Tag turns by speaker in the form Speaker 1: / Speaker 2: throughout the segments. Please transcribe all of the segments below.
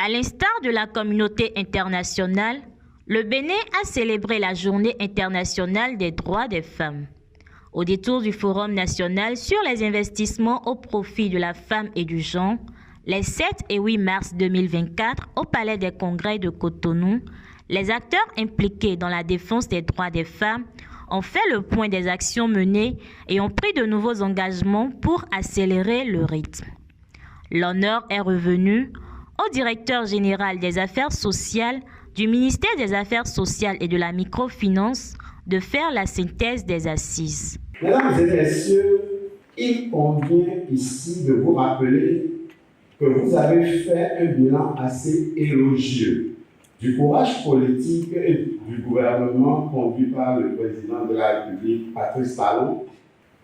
Speaker 1: À l'instar de la communauté internationale, le Bénin a célébré la Journée internationale des droits des femmes. Au détour du Forum national sur les investissements au profit de la femme et du genre, les 7 et 8 mars 2024 au Palais des Congrès de Cotonou, les acteurs impliqués dans la défense des droits des femmes ont fait le point des actions menées et ont pris de nouveaux engagements pour accélérer le rythme. L'honneur est revenu au directeur général des affaires sociales du ministère des Affaires sociales et de la microfinance de faire la synthèse des assises.
Speaker 2: Mesdames et messieurs, il convient ici de vous rappeler que vous avez fait un bilan assez élogieux du courage politique et du gouvernement conduit par le président de la République, Patrice Talon,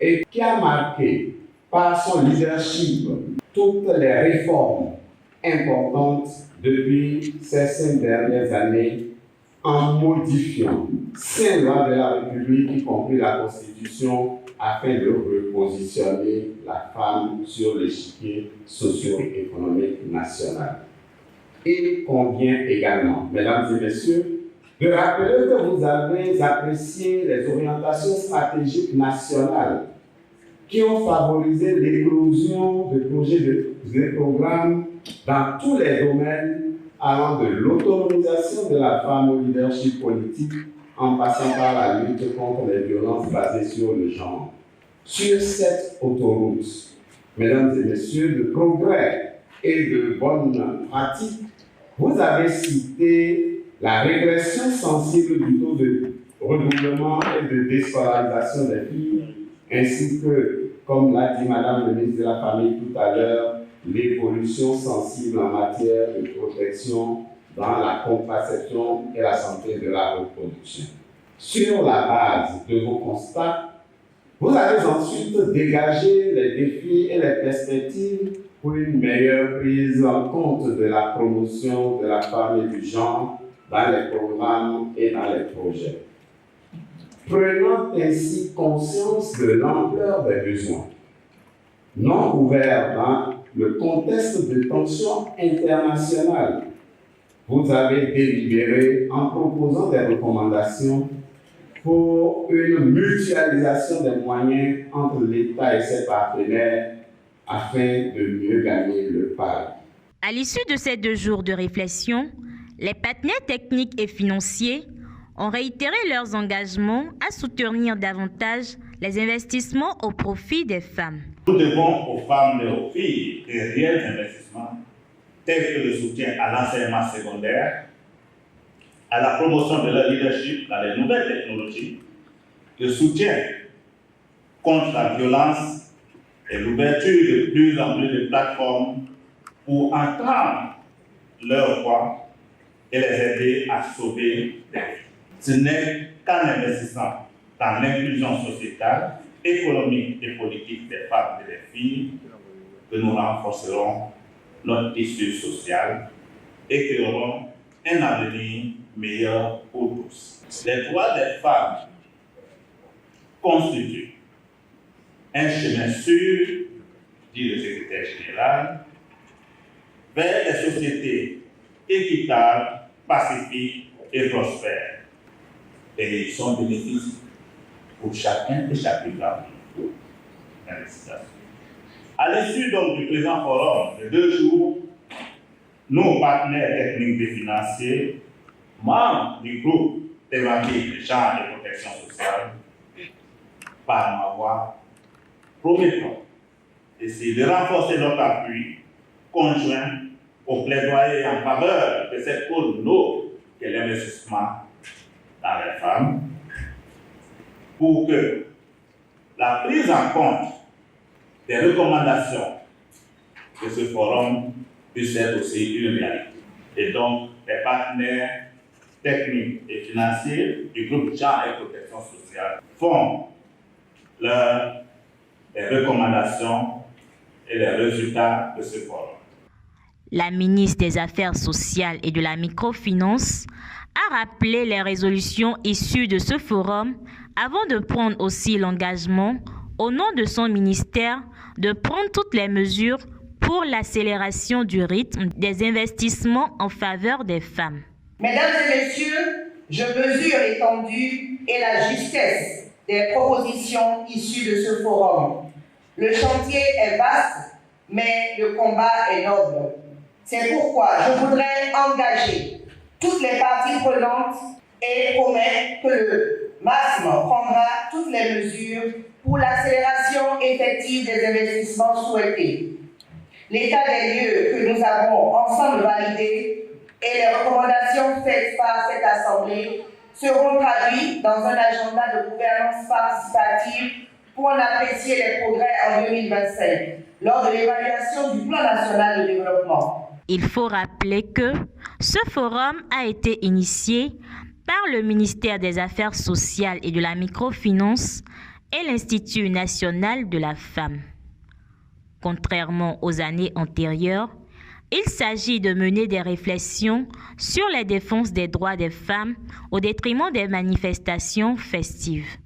Speaker 2: et qui a marqué par son leadership toutes les réformes importantes depuis ces 5 dernières années en modifiant 5 lois de la République, y compris la Constitution, afin de repositionner la femme sur l'échiquier socio-économique national. Il convient également, mesdames et messieurs, de rappeler que vous avez apprécié les orientations stratégiques nationales qui ont favorisé l'éclosion de projets de programmes dans tous les domaines allant de l'autonomisation de la femme au leadership politique en passant par la lutte contre les violences basées sur le genre. Sur cette autoroute, mesdames et messieurs, de progrès et de bonnes pratiques, vous avez cité la régression sensible du taux de redoublement et de déscolarisation des filles, ainsi que, comme l'a dit Madame le ministre de la Famille tout à l'heure, l'évolution sensible en matière de protection dans la contraception et la santé de la reproduction. Sur la base de vos constats, vous allez ensuite dégager les défis et les perspectives pour une meilleure prise en compte de la promotion de la femme et du genre dans les programmes et dans les projets. Prenant ainsi conscience de l'ampleur des besoins non couverts dans le contexte de tensions internationales, vous avez délibéré en proposant des recommandations pour une mutualisation des moyens entre l'État et ses partenaires afin de mieux gagner le pari.
Speaker 1: À l'issue de ces 2 jours de réflexion, les partenaires techniques et financiers ont réitéré leurs engagements à soutenir davantage les investissements au profit des femmes.
Speaker 3: Nous devons aux femmes et aux filles des réels investissements tels que le soutien à l'enseignement secondaire, à la promotion de leur leadership dans les nouvelles technologies, le soutien contre la violence et l'ouverture de plus en plus de plateformes pour entendre leur voix et les aider à sauver des vies. Ce n'est qu'en investissant dans l'inclusion sociétale, économique et politique des femmes et des filles que nous renforcerons notre tissu social et créerons un avenir meilleur pour tous. Les droits des femmes constituent un chemin sûr, dit le secrétaire général, vers des sociétés équitables, pacifiques et prospères. Et ils sont bénéfiques pour chacun et chacune d'entre nous. À l'issue donc du présent forum de 2 jours, nos partenaires techniques et financiers, membres du groupe thématique genre et protection sociale, par ma voix, promettons d'essayer de renforcer notre appui conjoint au plaidoyer en faveur de cette cause noble qu'est l'investissement dans les femmes, pour que la prise en compte des recommandations de ce forum puisse être aussi une réalité. Et donc, les partenaires techniques et financiers du groupe genre et protection sociale font les recommandations et les résultats de ce forum.
Speaker 1: La ministre des Affaires sociales et de la microfinance a rappelé les résolutions issues de ce forum avant de prendre aussi l'engagement, au nom de son ministère, de prendre toutes les mesures pour pour l'accélération du rythme des investissements en faveur des femmes.
Speaker 4: Mesdames et messieurs, je mesure l'étendue et la justesse des propositions issues de ce forum. Le chantier est vaste, mais le combat est noble. C'est pourquoi je voudrais engager toutes les parties prenantes et promettre que le MASM prendra toutes les mesures pour l'accélération effective des investissements souhaités. L'état des lieux que nous avons ensemble validé et les recommandations faites par cette Assemblée seront traduits dans un agenda de gouvernance participative pour en apprécier les progrès en 2025, lors de l'évaluation du Plan national de développement.
Speaker 1: Il faut rappeler que ce forum a été initié par le ministère des Affaires sociales et de la microfinance et l'Institut national de la femme. Contrairement aux années antérieures, il s'agit de mener des réflexions sur la défense des droits des femmes au détriment des manifestations festives.